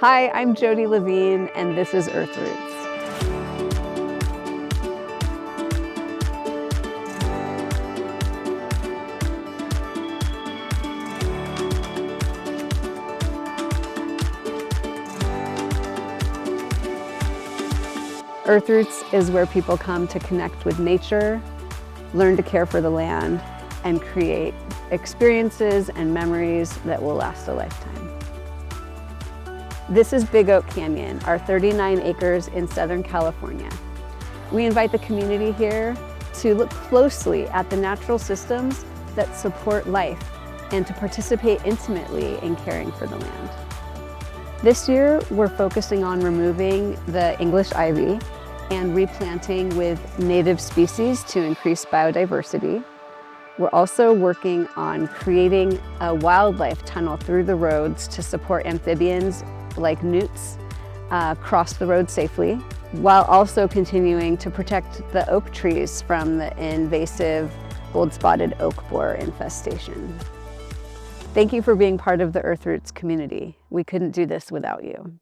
Hi, I'm Jody Levine, and this is Earthroots. Earthroots is where people come to connect with nature, learn to care for the land, and create experiences and memories that will last a lifetime. This is Big Oak Canyon, our 39 acres in Southern California. We invite the community here to look closely at the natural systems that support life and to participate intimately in caring for the land. This year, we're focusing on removing the English ivy and replanting with native species to increase biodiversity. We're also working on creating a wildlife tunnel through the roads to support amphibians like newts cross the road safely, while also continuing to protect the oak trees from the invasive Goldspotted Oak Borer infestation. Thank you for being part of the Earthroots community. We couldn't do this without you.